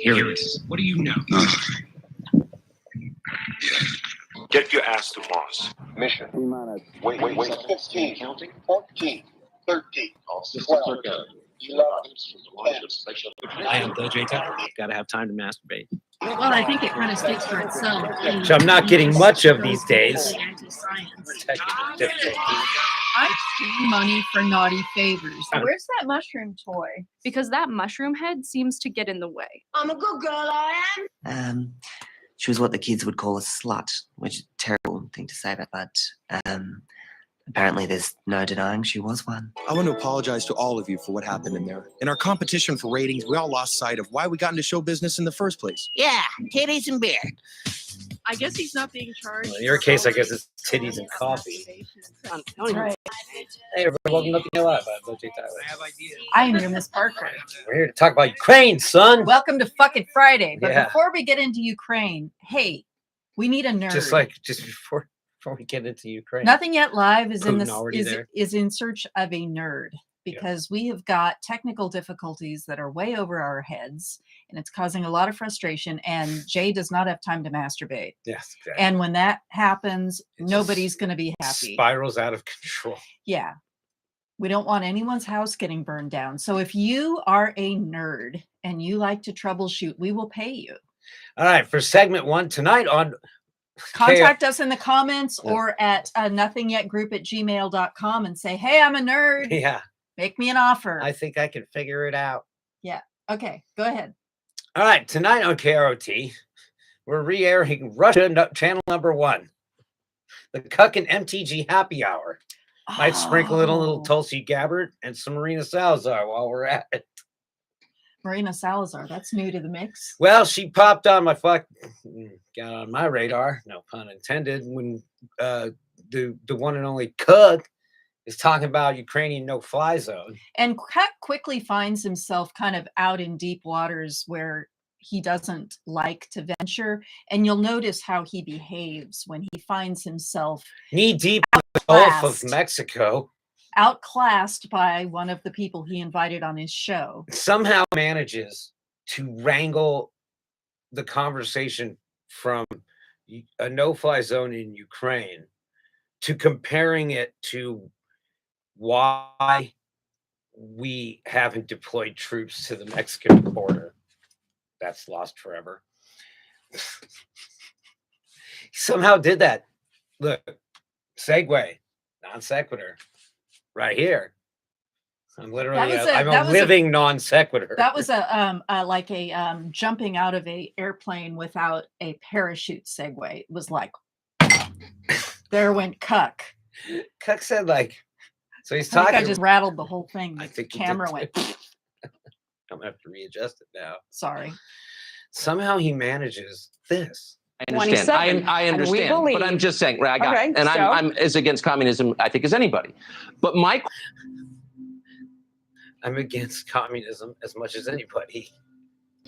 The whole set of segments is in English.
Here it is. What do you know? Get your ass to Mars. Mission. Wait. 15, Counting? 14, 13, All systems 12, are go. 11, I am the J Tucker. Gotta have time to masturbate. Well, I think it kind of speaks for itself. Which I'm not getting much of these days. Anti-science. Technical difficulties. I pay money for naughty favors. Where's that mushroom toy? Because that mushroom head seems to get in the way. I'm a good girl, I am. She was what the kids would call a slut, which is a terrible thing to say, but apparently there's no denying she was one. I want to apologize to all of you for what happened in there. In our competition for ratings, we all lost sight of why we got into show business in the first place. Yeah, titties and beer. I guess he's not being charged. Well, in your case, I guess it's titties and coffee. Right. Hey, everybody, welcome to Nothing Alive. I'm J Tyler. I am your Miss Parker. We're here to talk about Ukraine, son. Welcome to Fucking Friday. But Yeah. before we get into Ukraine, hey, we need a nerd. Just before we get into Ukraine. Nothing Yet Live is in Putin this already there. is in search of a nerd because we have got technical difficulties that are way over our heads and it's causing a lot of frustration and Jay does not have time to masturbate. Yes, exactly. And when that happens, It nobody's just going to be happy. Spirals out of control. Yeah. We don't want anyone's house getting burned down. So if you are a nerd and you like to troubleshoot, we will pay you. All right, for segment one tonight on Contact us in the comments or at nothingyetgroup@gmail.com and say, hey, I'm a nerd. Yeah, Make me an offer. I think I can figure it out. Yeah. Okay. Go ahead. All right, tonight on KROT, we're re-airing Russia channel number 1, the Cuck and MTG Happy Hour. Might sprinkle in a little Tulsi Gabbard and some Marina Salazar while we're at it. Marina Salazar. That's new to the mix. Well, she popped on my got on my radar, no pun intended, when the one and only Cuck is talking about Ukrainian no-fly zone. And Cuck quickly finds himself kind of out in deep waters where he doesn't like to venture. And you'll notice how he behaves when he finds himself Knee deep in the Gulf of outclassed. Mexico. Outclassed by one of the people he invited on his show. Somehow manages to wrangle the conversation from a no-fly zone in Ukraine to comparing it to why we haven't deployed troops to the Mexican border. That's lost forever. Somehow did that. Look, segue, non sequitur, right here. I'm literally I'm a living non sequitur. That was like a jumping out of a airplane without a parachute segue. It was like there went Cuck. Cuck said like, so he's I think talking. I just rattled the whole thing. I The think he camera did went. too. I'm gonna have to readjust it now. Sorry. Somehow he manages this. I understand. I understand. But I'm just saying, I got it. And I'm as against communism, I think, as anybody. But I'm against communism as much as anybody.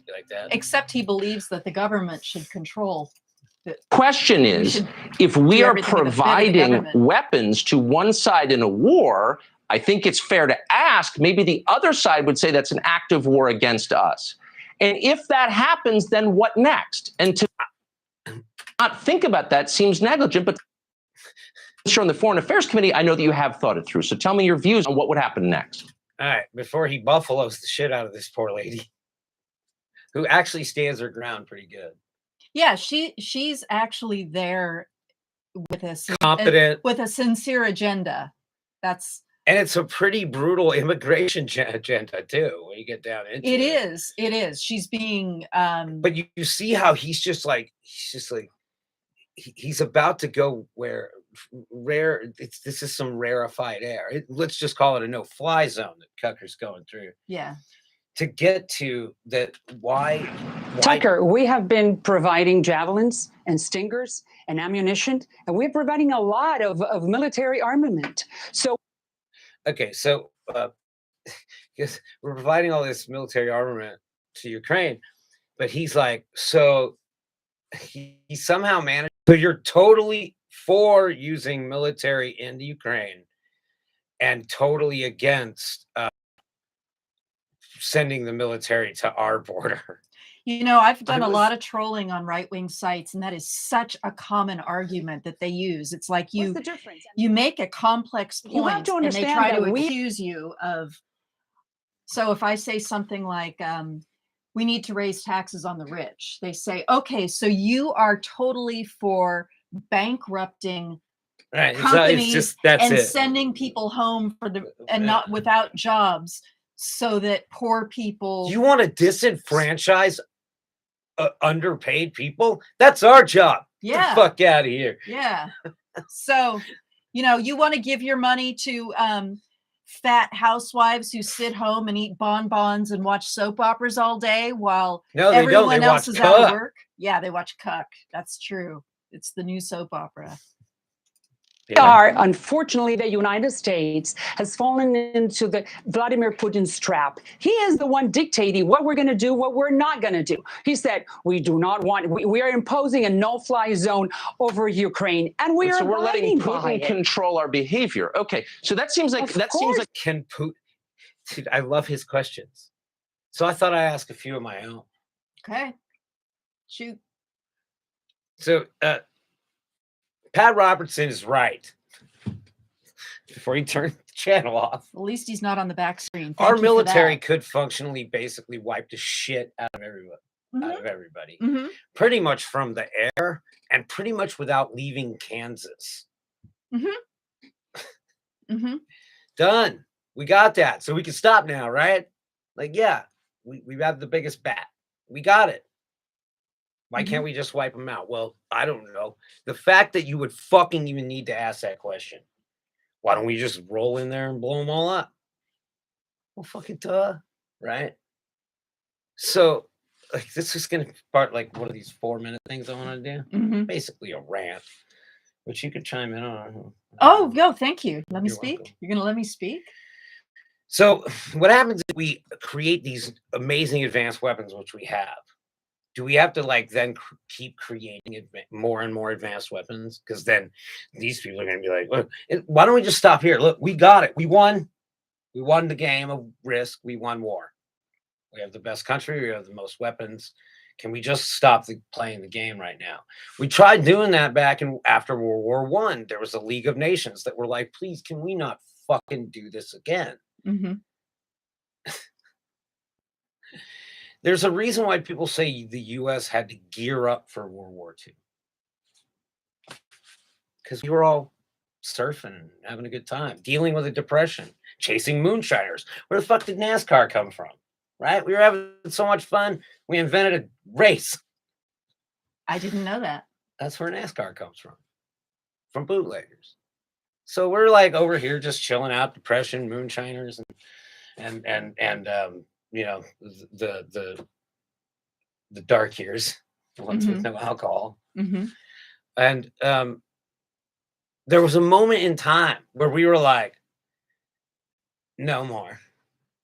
You like that? Except he believes that the government should control. question is, if we are providing weapons to one side in a war, I think it's fair to ask, maybe the other side would say that's an active war against us. And if that happens, then what next? And to not think about that seems negligent, but sure, on the Foreign Affairs Committee, I know that you have thought it through. So tell me your views on what would happen next. All right, before he buffaloes the shit out of this poor lady, who actually stands her ground pretty good. Yeah, she's actually there with a competent, with a sincere agenda. And it's a pretty brutal immigration agenda too, when you get down into it. It is. She's being but you see how he's about to go where this is some rarefied air. Let's just call it a no-fly zone that Cucker's going through. Yeah. To get to that, why Tucker, we have been providing javelins and stingers and ammunition, and we're providing a lot of military armament. So okay, so yes, we're providing all this military armament to Ukraine, but he's like, so he somehow managed. So you're totally for using military in Ukraine, and totally against sending the military to our border. You know, I've done a lot of trolling on right-wing sites, and that is such a common argument that they use. It's like What's the difference? you make a complex You have point to and they understand try that to we- accuse you of. So if I say something like, we need to raise taxes on the rich, they say, okay, so you are totally for bankrupting Right. It's companies just that's and it. sending people home for the and not without jobs so that poor people. You want to disenfranchise underpaid people? That's our job. Get Yeah. the fuck out of here. Yeah. So, you know, you want to give your money to fat housewives who sit home and eat bonbons and watch soap operas all day while No, they don't. everyone They else watch is out of Cuck. work. Yeah, they watch Cuck. That's true. It's the new soap opera. Unfortunately, the United States has fallen into the Vladimir Putin's trap. He is the one dictating what we're going to do, what we're not going to do. He said, we do not want, we are imposing a no-fly zone over Ukraine, and we are So we're letting abiding by Putin it. control our behavior. Okay, so that seems like Can Putin? Dude, I love his questions. So I thought I'd ask a few of my own. Okay. Shoot. So Pat Robertson is right. Before he turned the channel off, At least he's not on the back screen. Thank our you for military that. could functionally basically wipe the shit out of everyone, out of everybody, Mhm. pretty much from the air and pretty much without leaving Kansas. Done. We got that. So we can stop now, right? Like, yeah, we have the biggest bat. We got it. Why can't we just wipe them out? Well, I don't know. The fact that you would fucking even need to ask that question. Why don't we just roll in there and blow them all up? Well, fucking duh, right? So, like, this is gonna start like one of these 4-minute things I want to do. Basically, a rant, which you could chime in on. Oh, no, thank you. Let me You're speak. welcome. You're going to let me speak? So, what happens is we create these amazing advanced weapons, which we have. Do we have to like then keep creating more and more advanced weapons? Because then these people are going to be like, look, why don't we just stop here? Look, we got it. We won. We won the game of Risk. We won war. We have the best country. We have the most weapons. Can we just stop playing the game right now? We tried doing that back after World War I. There was a League of Nations that were like, please, can we not fucking do this again? There's a reason why people say the U.S. had to gear up for World War II. Because we were all surfing, having a good time, dealing with a depression, chasing moonshiners. Where the fuck did NASCAR come from? Right? We were having so much fun, we invented a race. I didn't know that. That's where NASCAR comes from bootleggers. So we're like over here just chilling out, depression, moonshiners, and you know, the dark years, the ones with no alcohol. And there was a moment in time where we were like, no more,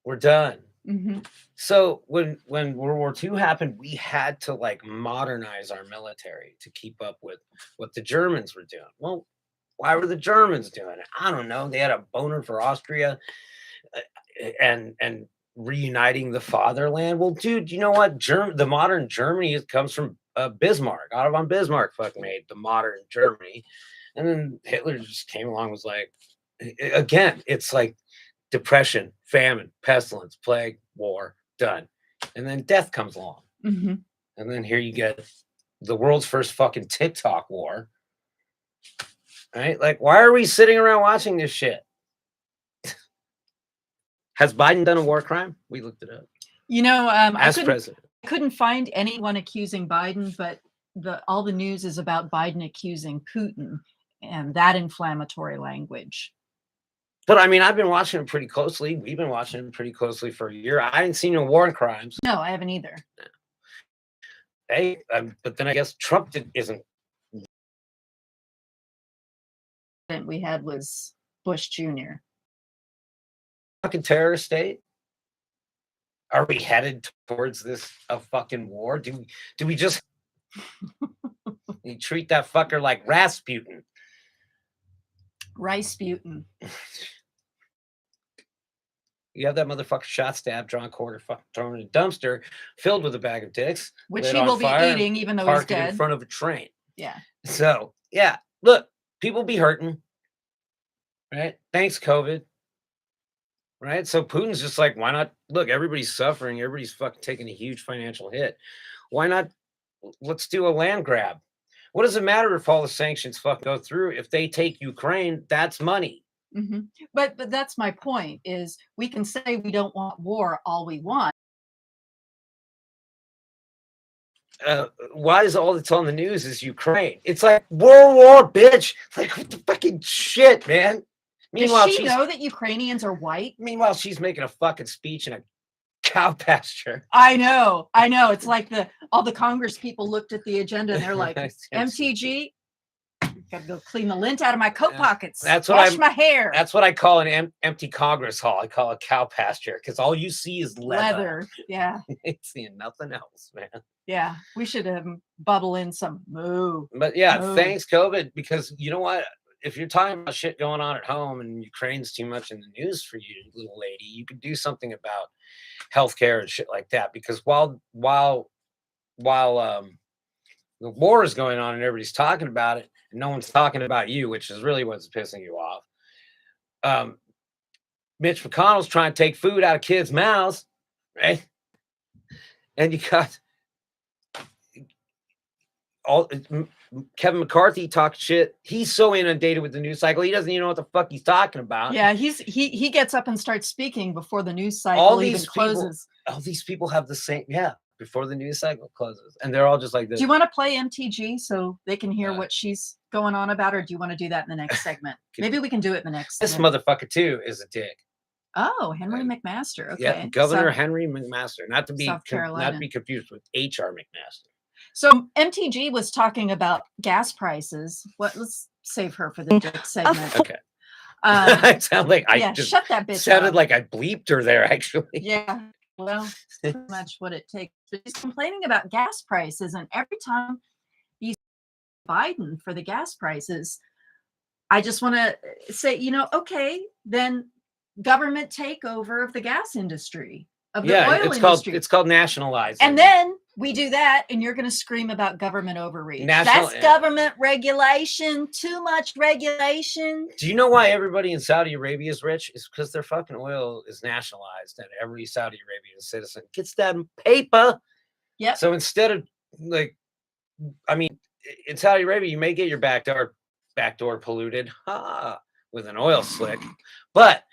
we're done. So when World War II happened, we had to like modernize our military to keep up with what the Germans were doing. Well, why were the Germans doing it? I don't know. They had a boner for Austria and reuniting the fatherland. Well, dude, you know what? The modern Germany comes from Bismarck. Otto von Bismarck fucking made the modern Germany. And then Hitler just came along and was like, again, it's like depression, famine, pestilence, plague, war, done. And then death comes along. And then here you get the world's first fucking TikTok war. Right? Like, why are we sitting around watching this shit? Has Biden done a war crime? We looked it up. You know, as president, I couldn't find anyone accusing Biden, but all the news is about Biden accusing Putin and that inflammatory language. But I mean, I've been watching it pretty closely. We've been watching it pretty closely for a year. I ain't seen no war crimes. No, I haven't either. Hey, but then I guess Trump isn't. We had was Bush Jr. Fucking terrorist state. Are we headed towards a fucking war? Do we just you treat that fucker like Rasputin? Rasputin. You have that motherfucker shot, stabbed, drawn quarter, fucking thrown in a dumpster, filled with a bag of dicks, Which lit he on will be fire, eating, even though he's parked it dead. in front of a train. Yeah. So yeah, look, people be hurting, right? Thanks, COVID. Right. So Putin's just like, why not? Look, everybody's suffering. Everybody's fucking taking a huge financial hit. Why not? Let's do a land grab. What does it matter if all the sanctions fucking go through? If they take Ukraine, that's money. Hmm. But that's my point is we can say we don't want war all we want. Why is all that's on the news is Ukraine? It's like World War, bitch. Like what the fucking shit, man. Meanwhile, Does she know that Ukrainians are white? Meanwhile, she's making a fucking speech in a cow pasture. I know. It's like all the Congress people looked at the agenda and they're like, MTG, gotta go clean the lint out of my coat pockets. That's what wash my hair. That's what I call an empty Congress hall. I call it cow pasture because all you see is leather. Yeah. You ain't seeing nothing else, man. Yeah. We should bubble in some moo. But yeah, Moo. thanks COVID, because you know what? If you're talking about shit going on at home and Ukraine's too much in the news for you, little lady, you could do something about healthcare and shit like that. Because while the war is going on and everybody's talking about it, and no one's talking about you, which is really what's pissing you off. Mitch McConnell's trying to take food out of kids' mouths, right? And you got all Kevin McCarthy talks shit. He's so inundated with the news cycle, he doesn't even know what the fuck he's talking about. Yeah, he gets up and starts speaking before the news cycle even closes. All these people have the same, before the news cycle closes, and they're all just like this. Do you want to play MTG so they can hear what she's going on about, or do you want to do that in the next segment? Maybe we can do it in the next This segment. motherfucker too is a dick. Oh, Henry McMaster. Okay. Yeah, Governor Henry McMaster, not to be South Carolina. not be confused with HR McMaster. So MTG was talking about gas prices. Let's save her for the dick segment. Okay. I sound like I just shut that bitch sounded up. like I bleeped her there, actually. Yeah. Well, pretty much what it takes. But he's complaining about gas prices, and every time he's Biden for the gas prices, I just want to say, okay, then government takeover of the gas industry, of the oil industry. It's called nationalizing. And then we do that, and you're going to scream about government overreach. That's government regulation, too much regulation. Do you know why everybody in Saudi Arabia is rich? It's because their fucking oil is nationalized, and every Saudi Arabian citizen gets that paper. Yep. So instead of in Saudi Arabia, you may get your back door polluted with an oil slick, but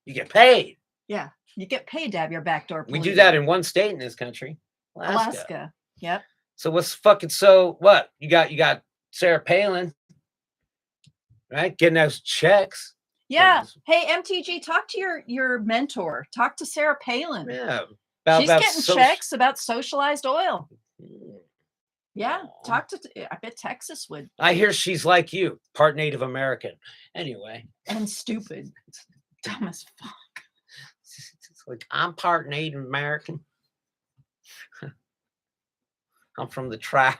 you get paid. Yeah. You get paid to have your back door polluted. We do that in one state in this country, Alaska. Yep. So what? You got Sarah Palin, right? Getting those checks. Yeah. Hey, MTG, talk to your mentor. Talk to Sarah Palin. Yeah. She's getting checks about socialized oil. Yeah. Talk to, I bet Texas would. I hear she's like you, part Native American. Anyway. And stupid. Dumb as fuck. Like, I'm part Native American. I'm from the tribe,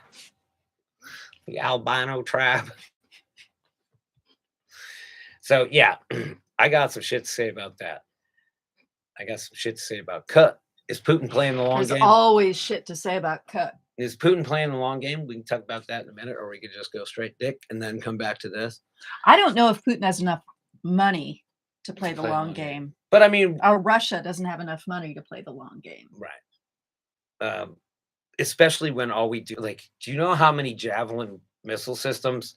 the albino tribe. So yeah, I got some shit to say about that. I got some shit to say about Cut. Is Putin playing the long game? There's always shit to say about Cut. Is Putin playing the long game? We can talk about that in a minute, or we could just go straight dick and then come back to this. I don't know if Putin has enough money to play the long game. But I mean, Russia doesn't have enough money to play the long game. Right. Especially when all we do, do you know how many Javelin missile systems,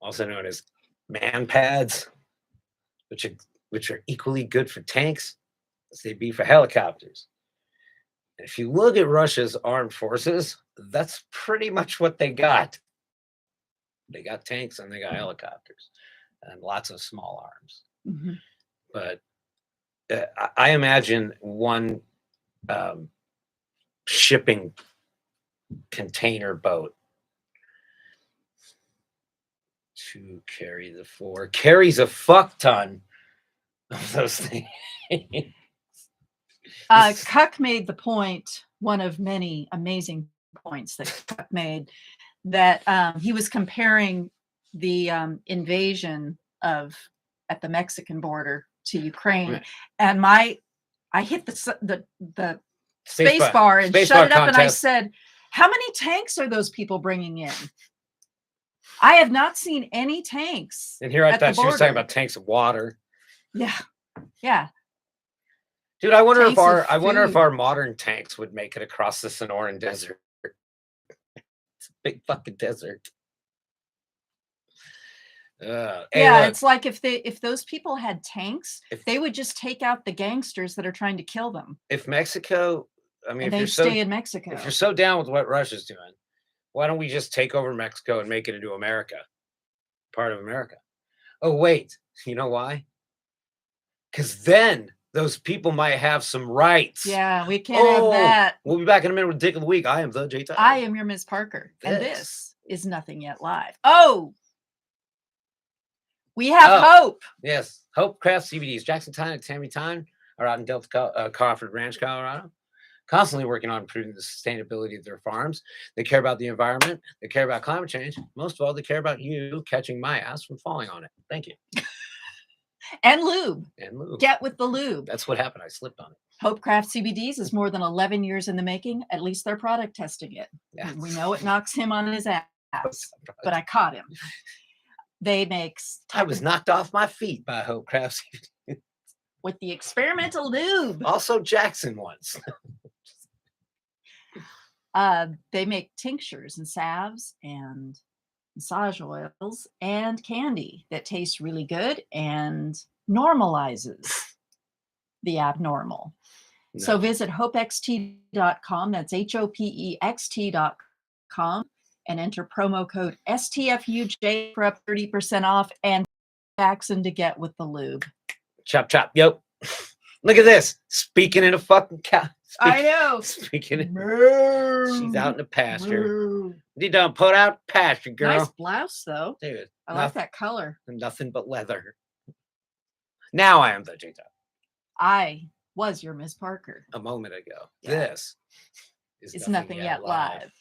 also known as man pads, which are equally good for tanks as they be for helicopters? And if you look at Russia's armed forces, that's pretty much what they got. They got tanks and they got helicopters and lots of small arms. Mm-hmm. But I imagine one shipping container boat to carry the 4 carries a fuck ton of those things. Cuck made the point, one of many amazing points that Cuck made, that he was comparing the invasion at the Mexican border to Ukraine, Right. and I hit the space bar and Space shut bar it up, and I contest. said, "How many tanks are those people bringing in?" I have not seen any tanks. And here I at the thought she was talking border. about tanks of water. Yeah, yeah. Dude, I wonder Tanks of if food. our modern tanks would make it across the Sonoran Desert. It's a big fucking desert. Hey, Yeah, look, it's like if those people had tanks, If- they would just take out the gangsters that are trying to kill them, if Mexico, I mean, and if you're they'd so stay in Mexico. if you're so down with what Russia's doing, why don't we just take over Mexico and make it into America, part of America? Oh, wait, you know why? Because then those people might have some rights. Yeah, we can't have that. We'll be back in a minute with Dick of the Week. I am the J. I am your Ms. Parker, and This. this is Nothing Yet Live. Oh, we have hope. Yes, Hope Craft CBDs. Jackson Tyne and Tammy Tyne are out in Delta Crawford Ranch, Colorado, constantly working on improving the sustainability of their farms. They care about the environment. They care about climate change. Most of all, they care about you catching my ass from falling on it. Thank you. And lube. And lube. Get with the lube. That's what happened. I slipped on it. Hope Craft CBDs is more than 11 years in the making. At least they're product testing it. Yeah. We know it knocks him on his ass, but I caught him. They make I was knocked off my feet by Hope Craft CBD. with the experimental lube. Also, Jackson once. They make tinctures and salves and massage oils and candy that tastes really good and normalizes the abnormal. So visit hopext.com. That's HOPEXT.com and enter promo code STFUJ for up 30% off and Jackson to get with the lube. Chop, chop. Yo. Look at this. Speaking in a fucking cow. I know. Speaking in, Moo. she's out in the pasture. Moo. You done put out pasture, girl. Nice blouse, though. Dude, I like that color. nothing but leather. Now I am the J. I was your Miss Parker. A moment ago. Yeah. This is It's Nothing Yet Live.